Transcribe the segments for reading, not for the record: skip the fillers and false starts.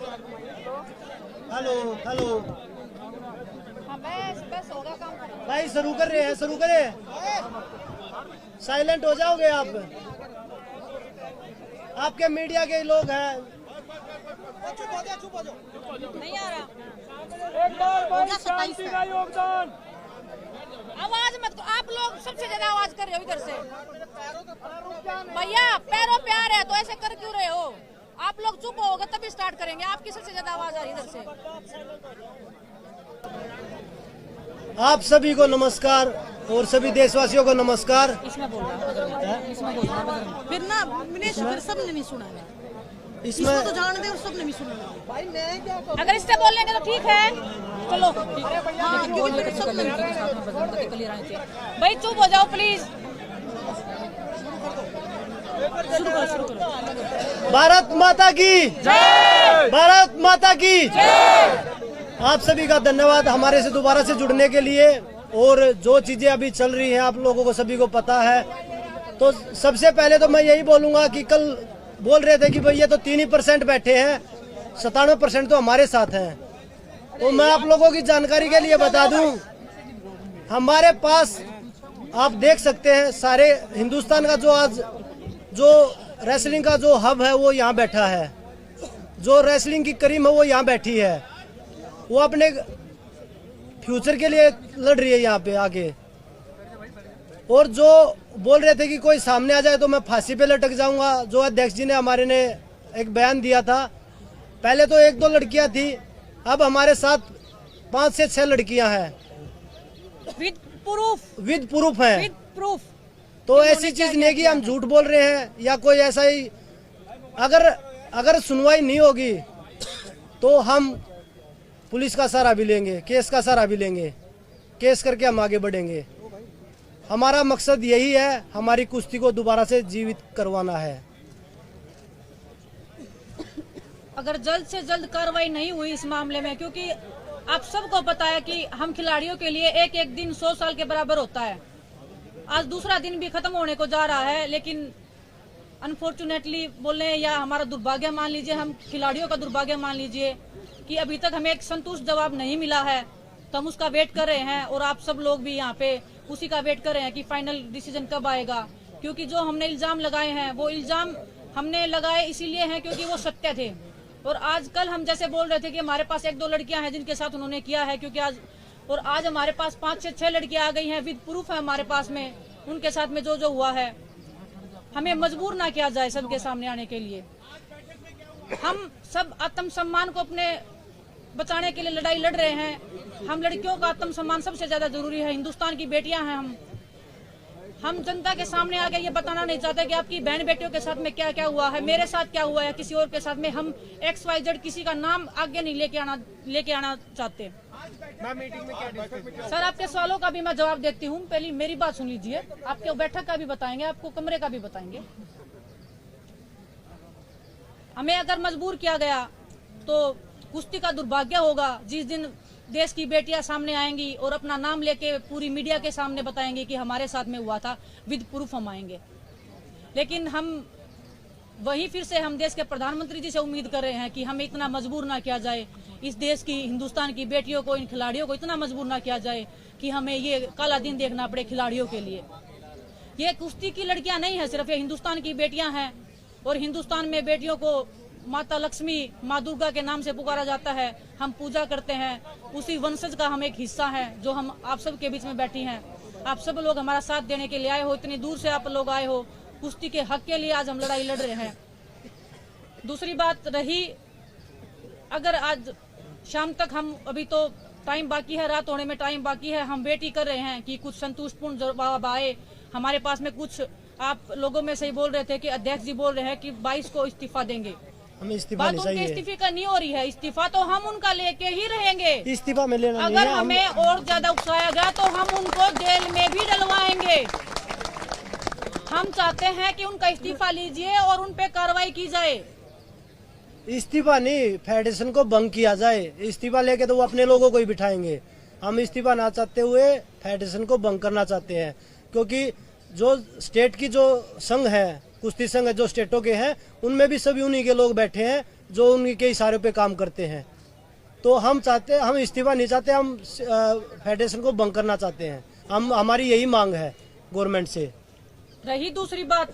Hello hello बस होगा काम। भाई शुरू कर रहे हैं, शुरू करें। साइलेंट हो जाओगे आप, आपके मीडिया के लोग हैं। नहीं आ रहा एक बार भाई शांति का योगदान। आवाज मत, आप लोग सबसे ज्यादा आवाज कर रहे हो इधर से। भैया पैरों पे आ रहे हैं तो ऐसे कर क्यों रहे हो? आप लोग चुप होगे तभी स्टार्ट करेंगे। आपकी सबसे ज्यादा आवाज आ रही है इधर से। आप सभी को नमस्कार और सभी देशवासियों को नमस्कार। इसमें बोल रहा है, इसमें बोल रहा है। फिर ना फिर सबने नहीं सुना है। इसमें तो जान दे और सबने नहीं सुना। भाई मैं क्या करूं? अगर इससे बोल लेंगे तो ठीक है, चलो। हाँ, क्योंकि फिर सब भाई चुप हो जाओ प्लीज। शुरू करो। भारत माता की जय, भारत माता की जय। आप सभी का धन्यवाद हमारे से दोबारा से जुड़ने के लिए। और जो चीजें अभी चल रही हैं आप लोगों को सभी को पता है। तो सबसे पहले तो मैं यही बोलूंगा कि कल बोल रहे थे कि भाई ये तो 3% बैठे हैं, 97% तो हमारे साथ हैं। तो मैं आप लोगों की जानकारी के लिए बता दूं, हमारे पास आप देख सकते हैं सारे हिंदुस्तान का जो आज जो रेसलिंग का जो हब है वो यहाँ बैठा है। जो रेसलिंग की करीम है वो यहाँ बैठी है। वो अपने फ्यूचर के लिए लड़ रही है यहाँ पे आगे। और जो बोल रहे थे कि कोई सामने आ जाए तो मैं फांसी पे लटक जाऊंगा, जो अध्यक्ष जी ने हमारे ने एक बयान दिया था। पहले तो 1-2 लड़कियां थी, अब हमारे साथ 5 से 6 लड़कियां हैं विद प्रूफ हैं। With proof. तो ऐसी चीज नहीं कि हम झूठ बोल रहे हैं या कोई ऐसा ही। अगर सुनवाई नहीं होगी तो हम पुलिस का सहारा भी लेंगे, केस का सहारा भी लेंगे। केस करके हम आगे बढ़ेंगे। हमारा मकसद यही है, हमारी कुश्ती को दोबारा से जीवित करवाना है। अगर जल्द से जल्द कार्रवाई नहीं हुई इस मामले में, क्योंकि आप सबको पता है कि हम खिलाड़ियों के लिए एक एक दिन 100 साल के बराबर होता है। आज दूसरा दिन भी खत्म होने को जा रहा है, लेकिन अनफॉर्चुनेटली बोले या हमारा दुर्भाग्य मान लीजिए, हम खिलाड़ियों का दुर्भाग्य मान लीजिए कि अभी तक हमें एक संतुष्ट जवाब नहीं मिला है। तो हम उसका वेट कर रहे हैं और आप सब लोग भी यहाँ पे उसी का वेट कर रहे हैं कि फाइनल डिसीजन कब आएगा। क्योंकि जो हमने इल्जाम लगाए हैं वो इल्जाम हमने लगाए इसीलिए हैं क्योंकि वो सत्य थे। और आज कल हम जैसे बोल रहे थे कि हमारे पास 1-2 लड़कियां हैं जिनके साथ उन्होंने किया है, क्योंकि आज हमारे पास 5 से 6 लड़कियां आ गई हैं, विद प्रूफ है हमारे पास में उनके साथ में जो हुआ है। हमें मजबूर ना किया जाए सबके सामने आने के लिए। हम सब आत्मसम्मान को अपने बचाने के लिए लड़ाई लड़ रहे हैं। हम लड़कियों का आत्मसम्मान सबसे ज्यादा जरूरी है। हिंदुस्तान की बेटियां हैं हम जनता के सामने आके ये बताना नहीं चाहते कि आपकी बहन बेटियों के साथ में क्या क्या हुआ है, मेरे साथ क्या हुआ है, किसी और के साथ में। हम XYZ किसी का नाम आगे नहीं लेके आना चाहते। सर आपके सवालों का भी मैं जवाब देती हूँ। पहले मेरी बात सुन लीजिए। आपके बैठक का भी बताएंगे, आपको कमरे का भी बताएंगे। हमें अगर मजबूर किया गया तो कुश्ती का दुर्भाग्य होगा जिस दिन देश की बेटियां सामने आएंगी और अपना नाम लेके पूरी मीडिया के सामने बताएंगे कि हमारे साथ में हुआ था, विद प्रूफ हम आएंगे। लेकिन हम वही फिर से हम देश के प्रधानमंत्री जी से उम्मीद कर रहे हैं कि हमें इतना मजबूर ना किया जाए, इस देश की हिंदुस्तान की बेटियों को, इन खिलाड़ियों को इतना मजबूर ना किया जाए कि हमें ये काला दिन देखना पड़े खिलाड़ियों के लिए। ये कुश्ती की लड़कियां नहीं है सिर्फ, ये हिंदुस्तान की बेटियां हैं। और हिंदुस्तान में बेटियों को माता लक्ष्मी, माँ दुर्गा के नाम से पुकारा जाता है। हम पूजा करते हैं, उसी वंशज का हम एक हिस्सा है जो हम आप सब के बीच में बैठी हैं। आप सब लोग हमारा साथ देने के लिए आए हो, इतनी दूर से आप लोग आए हो। कुश्ती के हक के लिए आज हम लड़ाई लड़ रहे हैं। दूसरी बात रही, अगर आज शाम तक हम, अभी तो टाइम बाकी है, रात होने में टाइम बाकी है, हम वेट ही कर रहे हैं कि कुछ संतुष्टपूर्ण जवाब आए हमारे पास में। कुछ आप लोगों में से ही बोल रहे थे कि अध्यक्ष जी बोल रहे हैं कि 22 को इस्तीफा देंगे। हमें इस्तीफा बात नहीं उनके चाहिए। इस्तीफे का नहीं हो रही है। इस्तीफा तो हम उनका लेके ही रहेंगे। इस्तीफा में लेना नहीं अगर है। हमें और ज्यादा उकसाया गया तो हम उनको जेल में भी डलवाएंगे। हम चाहते हैं कि उनका इस्तीफा लीजिए और उन पे कार्रवाई की जाए। इस्तीफा नहीं, फेडरेशन को भंग किया जाए। इस्तीफा लेके तो वो अपने लोगों को ही बिठाएंगे। हम इस्तीफा ना चाहते हुए फेडरेशन को भंग करना चाहते हैं, क्योंकि जो स्टेट की जो संघ है, कुश्ती संघ जो स्टेटों के हैं, उनमें भी सभी उन्हीं के लोग बैठे हैं। जो उनके इशारों पे काम करते हैं। तो हम इस्तीफा नहीं चाहते, हम फेडरेशन को भंग करना चाहते हैं। हमारी यही मांग है गवर्नमेंट से। रही दूसरी बात,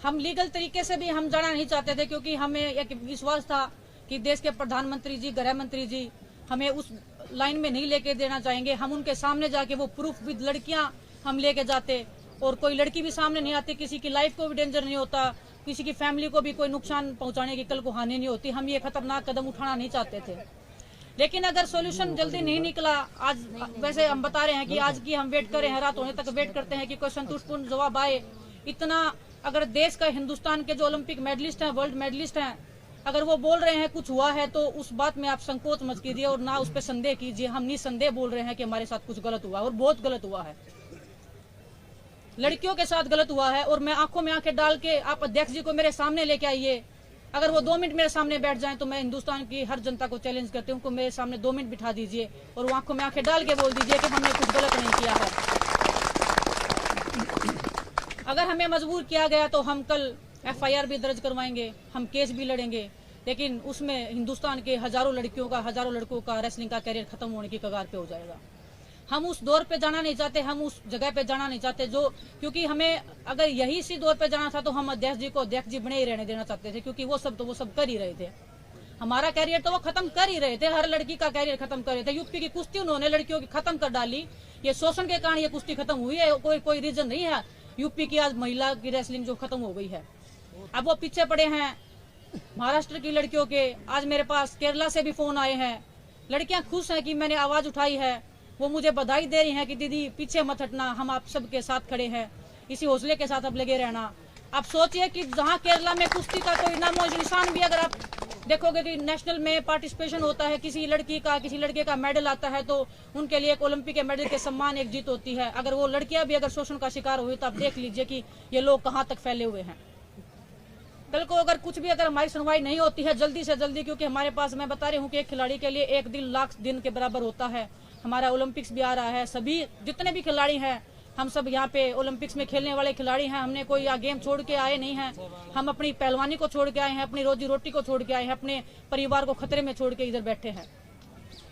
हम लीगल तरीके से भी हम जाना नहीं चाहते थे, क्योंकि हमें एक विश्वास था कि देश के प्रधानमंत्री जी, गृह मंत्री जी हमें उस लाइन में नहीं लेके देना चाहेंगे। हम उनके सामने जाके वो प्रूफ विद लड़कियां हम लेके जाते, और कोई लड़की भी सामने नहीं आती, किसी की लाइफ को भी डेंजर नहीं होता, किसी की फैमिली को भी कोई नुकसान पहुंचाने की कल को हानि नहीं होती। हम ये खतरनाक कदम उठाना नहीं चाहते थे। लेकिन अगर सॉल्यूशन जल्दी नहीं निकला, आज वैसे हम बता रहे हैं कि आज की हम वेट कर रहे हैं, रात होने तक वेट करते हैं कि कोई संतुष्टपूर्ण जवाब आए। इतना अगर देश का, हिंदुस्तान के जो ओलंपिक मेडलिस्ट हैं, वर्ल्ड मेडलिस्ट हैं, अगर वो बोल रहे हैं कुछ हुआ है, तो उस बात में आप संकोच मत कीजिए और ना उस पर संदेह कीजिए। हम निसंदेह बोल रहे हैं कि हमारे साथ कुछ गलत हुआ और बहुत गलत हुआ है, लड़कियों के साथ गलत हुआ है। और मैं आंखों में आंखें डाल के, आप अध्यक्ष जी को मेरे सामने लेके आइए, अगर वो 2 मिनट मेरे सामने बैठ जाएं तो मैं हिंदुस्तान की हर जनता को चैलेंज करती हूँ, मेरे सामने 2 मिनट बिठा दीजिए और वो आंखों में आंखें डाल के बोल दीजिए कि हमने कुछ गलत नहीं किया है। अगर हमें मजबूर किया गया तो हम कल FIR भी दर्ज करवाएंगे, हम केस भी लड़ेंगे, लेकिन उसमें हिंदुस्तान के हजारों लड़कियों का, हजारों लड़कों का रेसलिंग का कैरियर खत्म होने की कगार पे हो जाएगा। हम उस दौर पे जाना नहीं चाहते, हम उस जगह पे जाना नहीं चाहते जो, क्योंकि हमें अगर यही इसी दौर पे जाना था तो हम अध्यक्ष जी को अध्यक्ष जी बने ही रहने देना चाहते थे, क्योंकि वो सब कर ही रहे थे। हमारा कैरियर तो वो खत्म कर ही रहे थे, हर लड़की का कैरियर खत्म कर रहे थे। यूपी की कुश्ती उन्होंने लड़कियों की खत्म कर डाली, ये शोषण के कारण ये कुश्ती खत्म हुई है, कोई रीजन नहीं है यूपी की आज महिला की रेसलिंग जो खत्म हो गई है। अब वो पीछे पड़े हैं महाराष्ट्र की लड़कियों के। आज मेरे पास केरला से भी फोन आए हैं, लड़कियां खुश हैं कि मैंने आवाज उठाई है, वो मुझे बधाई दे रही हैं कि दीदी पीछे मत हटना, हम आप सबके साथ खड़े हैं, इसी हौसले के साथ अब लगे रहना। आप सोचिए कि जहां केरला में कुश्ती का कोई नामो निशान भी, अगर आप देखोगे कि नेशनल में पार्टिसिपेशन होता है, किसी लड़की का, किसी लड़के का मेडल आता है तो उनके लिए एक ओलंपिक के मेडल के सम्मान, एक जीत होती है। अगर वो लड़कियां भी अगर शोषण का शिकार हुई तो आप देख लीजिए कि ये लोग कहां तक फैले हुए हैं। कल को अगर कुछ भी, अगर हमारी सुनवाई नहीं होती है जल्दी से जल्दी, क्योंकि हमारे पास, मैं बता रही हूँ कि एक खिलाड़ी के लिए 1 दिन लाख दिन के बराबर होता है। हमारा ओलंपिक्स भी आ रहा है, सभी जितने भी खिलाड़ी हैं, हम सब यहाँ पे ओलंपिक्स में खेलने वाले खिलाड़ी हैं। हमने कोई गेम छोड़ के आए नहीं हैं, हम अपनी पहलवानी को छोड़ के आए हैं, अपनी रोजी रोटी को छोड़ के आए हैं, अपने परिवार को खतरे में छोड़ के इधर बैठे हैं।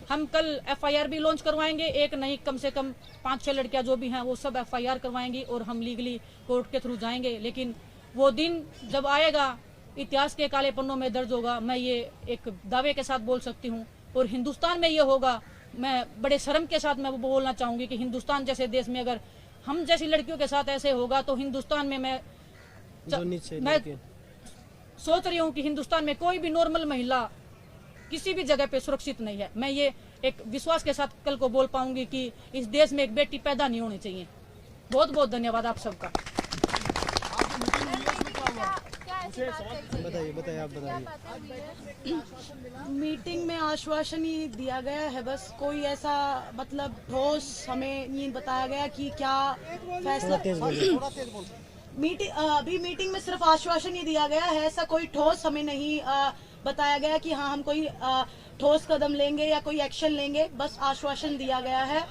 हम कल FIR भी लॉन्च करवाएंगे, एक नहीं कम से कम 5-6 लड़कियां जो भी हैं वो सब FIR करवाएंगी और हम लीगली कोर्ट के थ्रू जाएंगे। लेकिन वो दिन जब आएगा, इतिहास के काले पन्नों में दर्ज होगा, मैं ये एक दावे के साथ बोल सकती हूँ। और हिंदुस्तान में ये होगा, मैं बड़े शर्म के साथ मैं बोलना चाहूंगी कि हिंदुस्तान जैसे देश में अगर हम जैसी लड़कियों के साथ ऐसे होगा तो हिंदुस्तान में मैं सोच रही हूँ कि हिंदुस्तान में कोई भी नॉर्मल महिला किसी भी जगह पे सुरक्षित नहीं है। मैं ये एक विश्वास के साथ कल को बोल पाऊंगी कि इस देश में एक बेटी पैदा नहीं होनी चाहिए। बहुत बहुत धन्यवाद आप सबका। बताइए आप बताइए। मीटिंग में आश्वासन ही दिया गया है, बस कोई ऐसा मतलब ठोस हमें नहीं बताया गया कि क्या फैसला। अभी मीटिंग में सिर्फ आश्वासन ही दिया गया है, ऐसा कोई ठोस हमें नहीं बताया गया कि हाँ हम कोई ठोस कदम लेंगे या कोई एक्शन लेंगे, बस आश्वासन दिया गया है।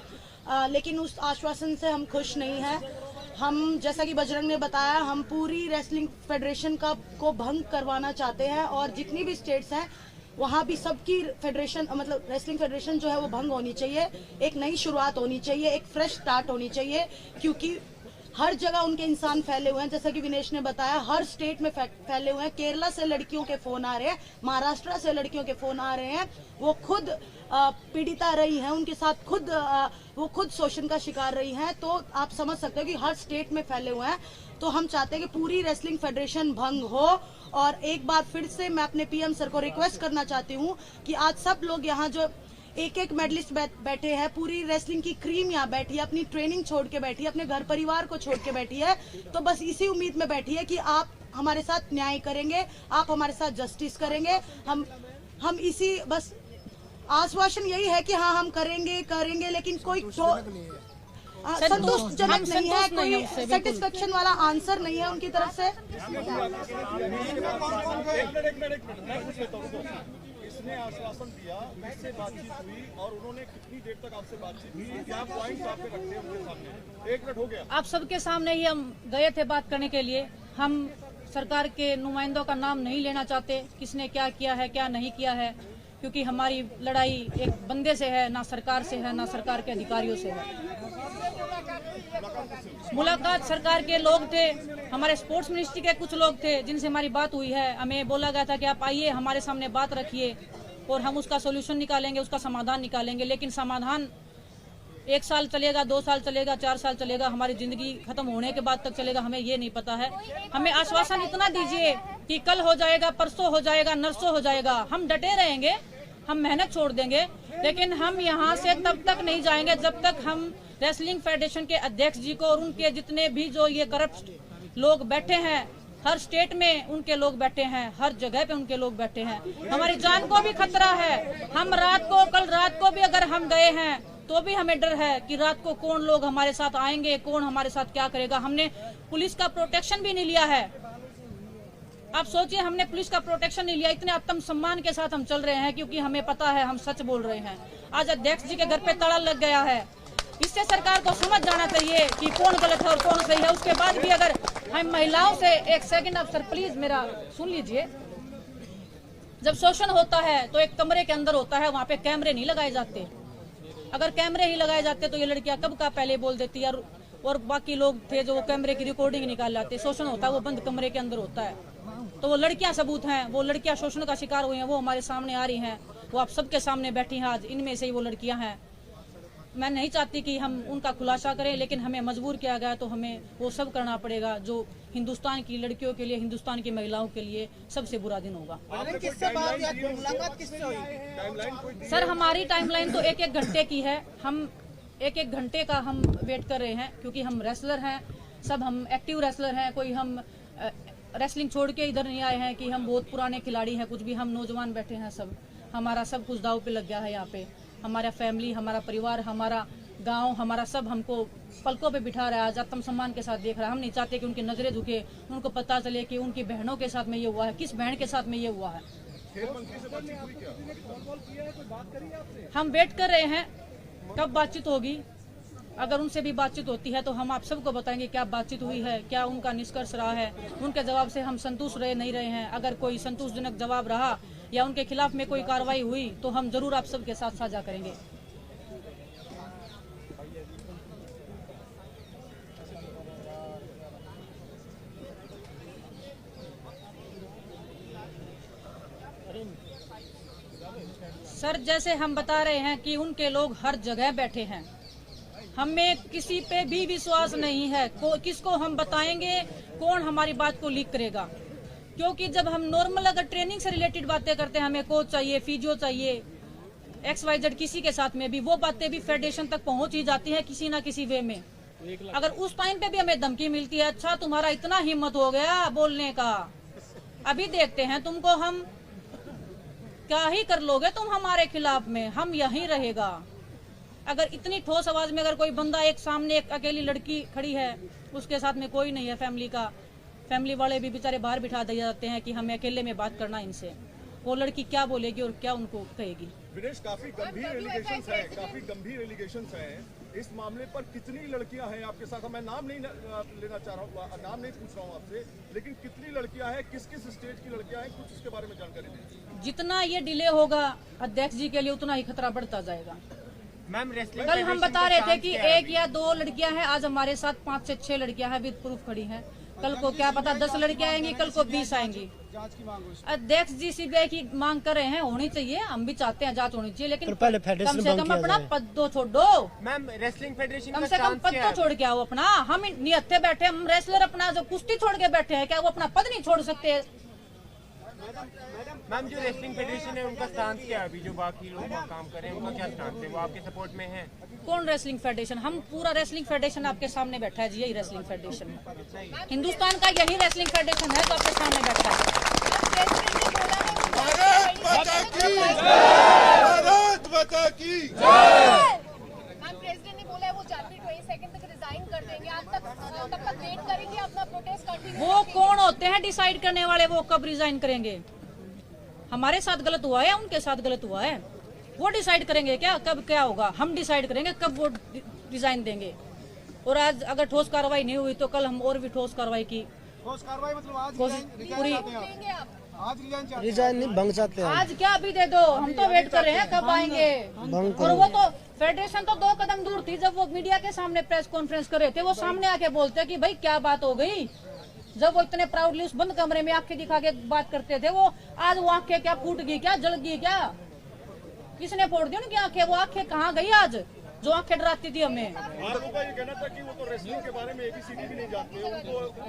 लेकिन उस आश्वासन से हम खुश नहीं हैं। हम, जैसा कि बजरंग ने बताया, हम पूरी रेसलिंग फेडरेशन को भंग करवाना चाहते हैं और जितनी भी स्टेट्स हैं वहाँ भी सबकी फेडरेशन, मतलब रेसलिंग फेडरेशन जो है वो भंग होनी चाहिए। एक नई शुरुआत होनी चाहिए, एक फ्रेश स्टार्ट होनी चाहिए, क्योंकि हर जगह उनके इंसान फैले हुए हैं। जैसा कि विनेश ने बताया, हर स्टेट में फैले हुए हैं। केरला से लड़कियों के फोन आ रहे हैं, महाराष्ट्र से लड़कियों के फोन आ रहे हैं, वो खुद पीड़िता रही हैं, उनके साथ वो खुद शोषण का शिकार रही हैं। तो आप समझ सकते हो कि हर स्टेट में फैले हुए हैं। तो हम चाहते हैं कि पूरी रेसलिंग फेडरेशन भंग हो। और एक बार फिर से मैं अपने PM सर को रिक्वेस्ट करना चाहती हूँ कि आज सब लोग यहाँ जो एक मेडलिस्ट बैठे हैं, पूरी रेसलिंग की क्रीम यहाँ बैठी है, अपनी ट्रेनिंग छोड़ के बैठी है, अपने घर परिवार को छोड़ के बैठी है, तो बस इसी उम्मीद में बैठी है कि आप हमारे साथ न्याय करेंगे, आप हमारे साथ जस्टिस करेंगे। हम इसी बस आश्वासन यही है कि हाँ हम करेंगे, लेकिन कोई संतुष्टजनक नहीं है, कोई सेटिस्फेक्शन वाला आंसर नहीं है उनकी तरफ से। इसने आश्वासन दिया, इससे बातचीत हुई और उन्होंने कितनी देर तक आपसे बातचीत की? क्या पॉइंट्स आपने रखे हैं उनके सामने? 1 मिनट हो गया। आप सबके सामने ही हम गए थे बात करने के लिए। हम सरकार के नुमाइंदों का नाम नहीं लेना चाहते, किसने क्या किया है क्या नहीं किया है, क्योंकि हमारी लड़ाई एक बंदे से है, ना सरकार से है, ना सरकार के अधिकारियों से है। मुलाकात सरकार के लोग थे, हमारे स्पोर्ट्स मिनिस्ट्री के कुछ लोग थे जिनसे हमारी बात हुई है। हमें बोला गया था कि आप आइए, हमारे सामने बात रखिए और हम उसका सोल्यूशन निकालेंगे, उसका समाधान निकालेंगे। लेकिन समाधान 1 साल चलेगा, 2 साल चलेगा, 4 साल चलेगा, हमारी जिंदगी खत्म होने के बाद तक चलेगा, हमें ये नहीं पता है। हमें आश्वासन इतना दीजिए कि कल हो जाएगा, परसों हो जाएगा, नरसों हो जाएगा। हम डटे रहेंगे, हम मेहनत छोड़ देंगे, लेकिन हम यहाँ से तब तक नहीं जाएंगे जब तक हम रेसलिंग फेडरेशन के अध्यक्ष जी को और उनके जितने भी जो ये करप्ट लोग बैठे हैं, हर स्टेट में उनके लोग बैठे हैं, हर जगह पे उनके लोग बैठे हैं, हमारी जान को भी खतरा है। हम कल रात को भी अगर हम गए हैं तो भी हमें डर है कि रात को कौन लोग हमारे साथ आएंगे, कौन हमारे साथ क्या करेगा। हमने पुलिस का प्रोटेक्शन भी नहीं लिया है। आप सोचिए, हमने पुलिस का प्रोटेक्शन नहीं लिया, इतने आत्म सम्मान के साथ हम चल रहे हैं क्योंकि हमें पता है हम सच बोल रहे हैं। आज अध्यक्ष जी के घर पे ताला लग गया है, इससे सरकार को समझ जाना चाहिए कि कौन गलत है और कौन सही है। उसके बाद भी अगर हम महिलाओं से, एक सेकंड आप सर प्लीज मेरा सुन लीजिए, जब शोषण होता है तो एक कमरे के अंदर होता है, वहाँ पे कैमरे नहीं लगाए जाते। अगर कैमरे ही लगाए जाते तो ये लड़कियां कब का पहले बोल देती है, और बाकी लोग थे जो वो कैमरे की रिकॉर्डिंग निकाल लाते। शोषण होता है वो बंद कमरे के अंदर होता है, तो वो लड़कियां सबूत हैं, वो लड़कियां शोषण का शिकार हुई हैं, वो हमारे सामने आ रही हैं, वो आप सबके सामने बैठी हैं आज, इनमें से ही वो लड़कियां हैं। मैं नहीं चाहती कि हम उनका खुलासा करें, लेकिन हमें मजबूर किया गया तो हमें वो सब करना पड़ेगा जो हिंदुस्तान की लड़कियों के लिए, हिंदुस्तान की महिलाओं के लिए सबसे बुरा दिन होगा। सर हमारी टाइमलाइन तो 1-1 घंटे की है। हम 1-1 घंटे का हम वेट कर रहे हैं क्योंकि हम रेसलर हैं, सब हम एक्टिव रेसलर हैं। कोई हम रेसलिंग छोड़ के इधर नहीं आए हैं कि हम बहुत पुराने खिलाड़ी हैं, कुछ भी हम नौजवान बैठे हैं। सब हमारा सब कुछ दाव पे लग गया है यहाँ पे। हमारा फैमिली, हमारा परिवार, हमारा गांव, हमारा सब हमको पलकों पे बिठा रहा है, आज आत्म सम्मान के साथ देख रहा है। हम नहीं चाहते कि उनकी नजरें झुके, उनको पता चले कि उनकी बहनों के साथ में ये हुआ है, किस बहन के साथ में ये हुआ है। हम वेट कर रहे हैं कब बातचीत होगी। अगर उनसे भी बातचीत होती है तो हम आप सबको बताएंगे क्या बातचीत हुई है, क्या उनका निष्कर्ष रहा है, उनके जवाब से हम संतुष्ट रहे नहीं रहे हैं। अगर कोई संतोषजनक जवाब रहा या उनके खिलाफ में कोई कार्रवाई हुई तो हम जरूर आप सबके साथ साझा करेंगे। सर जैसे हम बता रहे हैं कि उनके लोग हर जगह बैठे हैं, हमें किसी पे भी विश्वास नहीं है। किसको हम बताएंगे, कौन हमारी बात को लीक करेगा? क्योंकि जब हम नॉर्मल अगर ट्रेनिंग से रिलेटेड बातें करते हैं, हमें कोच चाहिए, फिजियो चाहिए, XYZ किसी के साथ में भी वो बातें भी फेडरेशन तक पहुंच ही जाती है किसी ना किसी वे में। अगर उस टाइम पे भी हमें धमकी मिलती है, अच्छा तुम्हारा इतना हिम्मत हो गया बोलने का, अभी देखते हैं तुमको हम क्या ही कर लोगे तुम हमारे खिलाफ में, हम यहीं रहेगा। अगर इतनी ठोस आवाज में अगर कोई बंदा, एक सामने एक अकेली लड़की खड़ी है, उसके साथ में कोई नहीं है फैमिली का, फैमिली वाले भी बेचारे बाहर बिठा दिए जाते हैं कि हमें अकेले में बात करना इनसे, वो लड़की क्या बोलेगी और क्या उनको कहेगी। विनेश काफी गंभीर एलिगेशंस हैं। इस मामले पर कितनी लड़कियां हैं आपके साथ? मैं नाम नहीं लेना चाह रहा हूँ, नाम नहीं पूछ रहा हूँ आपसे, लेकिन कितनी लड़कियां हैं, किस किस स्टेज की लड़कियां हैं, कुछ इसके बारे में जानकारी दीजिए। जितना ये डिले होगा अध्यक्ष जी के लिए उतना ही खतरा बढ़ता जाएगा। मैम कल हम बता रहे थे कि 1 या 2 लड़कियां हैं, आज हमारे साथ 5 से 6 लड़कियां हैं विद प्रूफ खड़ी हैं। कल को क्या पता 10 लड़कियां आएंगी, कल को 20 आएंगी। अध्यक्ष जी CBI की मांग कर रहे हैं, होनी चाहिए, हम भी चाहते हैं जांच होनी चाहिए, लेकिन कम से कम अपना पद तो छोड़ दो। मैम रेसलिंग फेडरेशन कम से कम पद तो छोड़ के आओ अपना। हम निहत्थे बैठे, हम रेसलर अपना जो कुश्ती छोड़ के बैठे हैं, क्या वो अपना पद नहीं छोड़ सकते? मैम जो रेसलिंग फेडरेशन है उनका स्टांस क्या है? अभी जो बाकी लोग काम कर रहे हैं उनका क्या स्टांस है? वो आपके सपोर्ट में है? कौन रेसलिंग फेडरेशन? हम पूरा रेसलिंग फेडरेशन आपके सामने बैठा है जी, यही रेसलिंग फेडरेशन है, हिंदुस्तान का यही रेसलिंग फेडरेशन है जो आपके सामने बैठा है। प्रेसिडेंट ने बोला है वो जनवरी 22 तक रिजाइन कर देंगे, आप तब तक वेट करेंगे अपना प्रोटेस्ट कंटिन्यू? वो कौन होते हैं डिसाइड करने वाले, वो कब रिजाइन करेंगे? हमारे साथ गलत हुआ है, उनके साथ गलत हुआ है, वो डिसाइड करेंगे क्या कब क्या होगा? हम डिसाइड करेंगे कब वो रिजाइन देंगे। और आज अगर ठोस कार्रवाई नहीं हुई तो कल हम और भी ठोस कार्रवाई की ठोस कार्रवाई मतलब आज पूरी लेंगे आप? आज रिजाइन चाहते रिजाइन नहीं, भंग चाहते हैं। आज क्या अभी दे दो, हम तो वेट कर रहे हैं कब आएंगे। भंग और वो तो फेडरेशन तो 2 कदम दूर थी, जब वो मीडिया के सामने प्रेस कॉन्फ्रेंस कर रहे थे वो सामने आके बोलते कि भाई क्या बात हो गई। जब वो इतने प्राउडली उस बंद कमरे में आंखें दिखा के बात करते थे, वो आज वो आंखें क्या फूट गई, क्या जल गई, क्या किसने फोड़ दी उनकी आंखें? वो आंखें कहाँ गई आज जो आंखें डराती थी हमें? आरोप का ये कहना था कि वो तो रेसलिंग के बारे में ABCD भी नहीं जानते,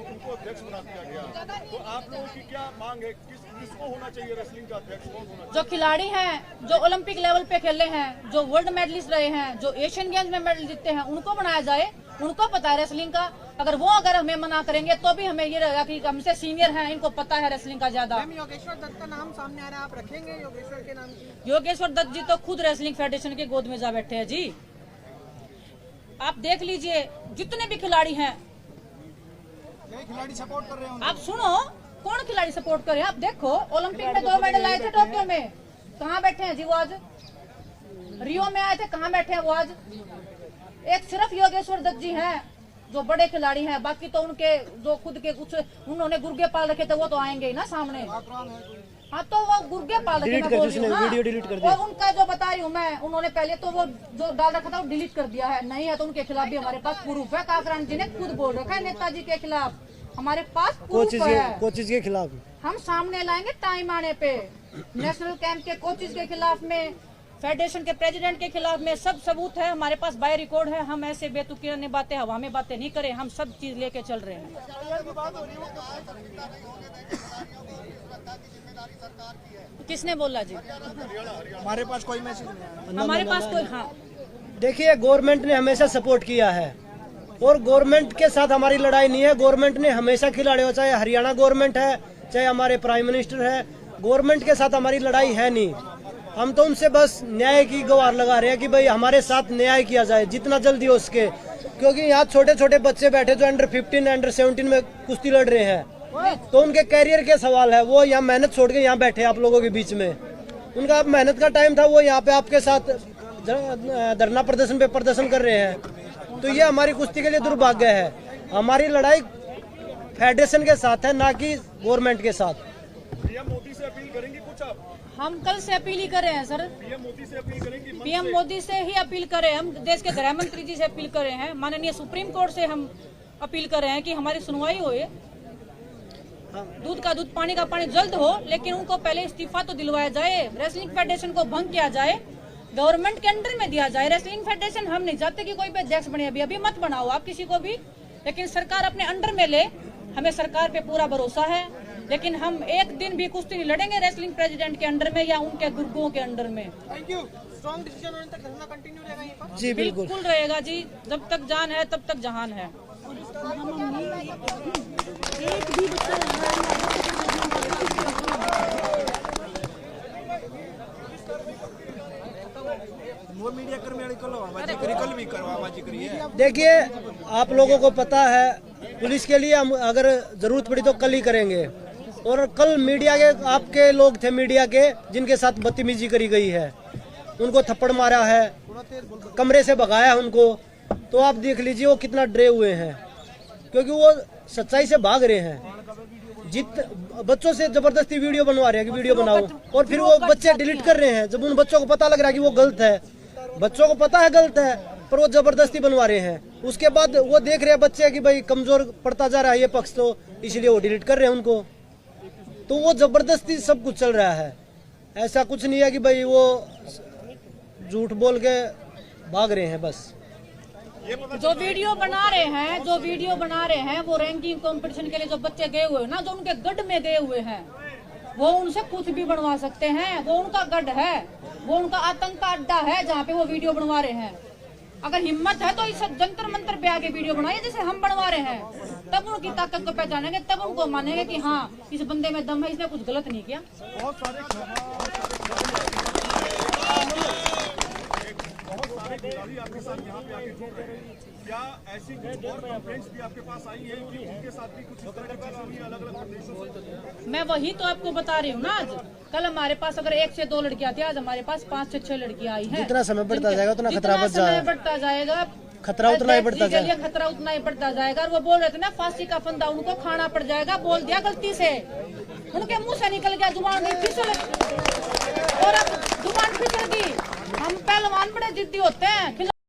उनको अध्यक्ष बना दिया गया। तो आप लोगों की क्या मांग है, किसको होना चाहिए रेसलिंग का अध्यक्ष, कौन होना चाहिए? जो खिलाड़ी हैं, जो ओलंपिक लेवल पे खेले हैं, जो वर्ल्ड मेडलिस्ट रहे हैं, जो एशियन गेम्स में मेडल जीते हैं, उनको बनाया जाए। उनको पता है रेसलिंग का। अगर हमें मना करेंगे तो भी हमें ये रहेगा कि हमसे सीनियर हैं, इनको पता है रेसलिंग का ज्यादा। योगेश्वर दत्त का नाम सामने आ रहा है, आप रखेंगे योगेश्वर के नाम की? योगेश्वर दत्त जी तो खुद रेसलिंग फेडरेशन के गोद में जा बैठे हैं जी। आप देख लीजिए जितने भी खिलाड़ी हैं, खिलाड़ी सपोर्ट कर रहे हैं। आप सुनो कौन खिलाड़ी सपोर्ट करे। आप देखो ओलंपिक में 2 मेडल आए थे टोक्यो में, कहाँ बैठे हैं जी वो आज? रियो में आए थे, कहाँ बैठे हैं वो आज? एक सिर्फ योगेश्वर दत्त जी हैं जो बड़े खिलाड़ी हैं, बाकी तो उनके जो खुद के कुछ उन्होंने गुर्गे पाल रखे थे वो तो आएंगे ही ना सामने। हाँ तो वो गुर्गे पाल रखे, मैं बोल रही हूँ ना। वीडियो डिलीट कर दिया। और उनका जो बता रही हूँ मैं, उन्होंने पहले तो वो जो डाल रखा था वो डिलीट कर दिया है। नहीं है तो उनके खिलाफ भी हमारे पास प्रूफ है। काकरान जी ने खुद बोल रखा है नेताजी के खिलाफ, हमारे पास प्रूफ है। कोचिज के खिलाफ हम सामने लाएंगे टाइम आने पे। नेशनल कैंप के कोचिज के खिलाफ में, फेडरेशन के प्रेसिडेंट के खिलाफ में सब सबूत है हमारे पास, बाय रिकॉर्ड है। हम ऐसे बेतुकी बातें, हवा में बातें नहीं करें, हम सब चीज लेके चल रहे हैं। किसने बोला जी? हमारे पास कोई मैसेज नहीं आया। हमारे पास कोई, हाँ देखिए गवर्नमेंट ने हमेशा सपोर्ट किया है और गवर्नमेंट के साथ हमारी लड़ाई नहीं है। गवर्नमेंट ने हमेशा खिलाड़ियों, चाहे हरियाणा गवर्नमेंट है चाहे हमारे प्राइम मिनिस्टर है, गवर्नमेंट के साथ हमारी लड़ाई है नहीं। हम तो उनसे बस न्याय की गुहार लगा रहे हैं कि भाई हमारे साथ न्याय किया जाए जितना जल्दी हो सके, क्योंकि यहाँ छोटे छोटे बच्चे बैठे जो अंडर 15 अंडर 17 में कुश्ती लड़ रहे हैं, तो उनके कैरियर के सवाल है। वो यहाँ मेहनत छोड़ के यहाँ बैठे आप लोगों के बीच में, उनका मेहनत का टाइम था, वो यहाँ पे आपके साथ धरना प्रदर्शन पे प्रदर्शन कर रहे हैं। तो ये हमारी कुश्ती के लिए दुर्भाग्य है। हमारी लड़ाई फेडरेशन के साथ है, ना कि गवर्नमेंट के साथ। पीएम मोदी से अपील करेंगे कुछ आप? हम कल से अपील ही कर रहे हैं सर। पीएम मोदी से अपील करेंगे? पीएम मोदी से ही अपील करें, हम देश के गृह मंत्री जी से अपील कर रहे हैं, माननीय सुप्रीम कोर्ट से हम अपील कर रहे हैं कि हमारी सुनवाई होए, दूध का दूध पानी का पानी जल्द हो, लेकिन उनको पहले इस्तीफा तो दिलवाया जाए। रेसलिंग फेडरेशन को भंग किया जाए, गवर्नमेंट के अंडर में दिया जाए। रेसलिंग फेडरेशन हम नहीं चाहते कि कोई भी अध्यक्ष बने, अभी मत बनाओ आप किसी को भी, लेकिन सरकार अपने अंडर में ले। हमें सरकार पे पूरा भरोसा है, लेकिन हम एक दिन भी कुश्ती नहीं लड़ेंगे रेसलिंग प्रेसिडेंट के अंडर में या उनके गुर्गों के अंडर में। Thank you. स्ट्रॉन्ग डिसीजन होने तक धरना कंटिन्यू रहेगा यहीं पर? जी बिल्कुल रहेगा जी, जब तक जान है तब तक जहान है। देखिए आप लोगों को पता है, पुलिस के लिए हम अगर जरूरत पड़ी तो कल ही करेंगे। और कल मीडिया के आपके लोग थे, मीडिया के जिनके साथ बदतमीजी करी गई है, उनको थप्पड़ मारा है, कमरे से भगाया उनको, तो आप देख लीजिए वो कितना डरे हुए हैं, क्योंकि वो सच्चाई से भाग रहे हैं। बच्चों से जबरदस्ती वीडियो बनवा रहे हैं कि वीडियो बनाओ, और फिर वो बच्चे डिलीट कर रहे हैं। जब उन बच्चों को पता लग रहा है कि वो गलत है, बच्चों को पता है गलत है, पर वो जबरदस्ती बनवा रहे हैं। उसके बाद वो देख रहे हैं बच्चे कि भाई कमजोर पड़ता जा रहा है ये पक्ष, तो इसलिए वो डिलीट कर रहे हैं उनको। तो वो जबरदस्ती सब कुछ चल रहा है, ऐसा कुछ नहीं है कि भाई वो झूठ बोल के भाग रहे हैं। बस जो वीडियो बना रहे हैं वो रैंकिंग कंपटीशन के लिए जो बच्चे गए हुए हैं ना, जो उनके गढ़ में गए हुए हैं, वो उनसे कुछ भी बनवा सकते हैं। वो उनका गढ़ है, वो उनका आतंक का अड्डा है जहाँ पे वो वीडियो बनवा रहे हैं। अगर हिम्मत है तो इस जंतर मंतर पे आके वीडियो बनाइए जैसे हम बनवा रहे हैं, तब उनकी ताकत को पहचानेंगे, तब उनको मानेंगे कि हाँ इस बंदे में दम है, इसने कुछ गलत नहीं किया। बहुत सारे खिलाड़ी आपके साथ यहाँ पे आके जुड़ रहे हैं, क्या ऐसी कुछ और कंप्लेंट्स भी आपके पास आई है कि उनके साथ भी कुछ इस तरह की चीजें हुई अलग अलग प्रदेशों से? मैं वही तो आपको बता रही हूँ ना, आज कल हमारे पास अगर 1 से 2 लड़कियां थी, आज हमारे पास 5 से 6 लड़कियां आई हैं। जितना समय बढ़ता जाएगा उतना खतरा बढ़ता जाएगा। खतरा उतना ही बढ़ता चलिए जाएगा। खतरा उतना ही बढ़ता जाएगा। और वो बोल रहे थे ना फांसी का फंदा उनको खाना पड़ जाएगा, बोल दिया गलती से, उनके मुंह से निकल गया, जुबान नहीं फिसल, और अब जुबान फिसल गई। हम पहलवान बड़े जिद्दी होते हैं।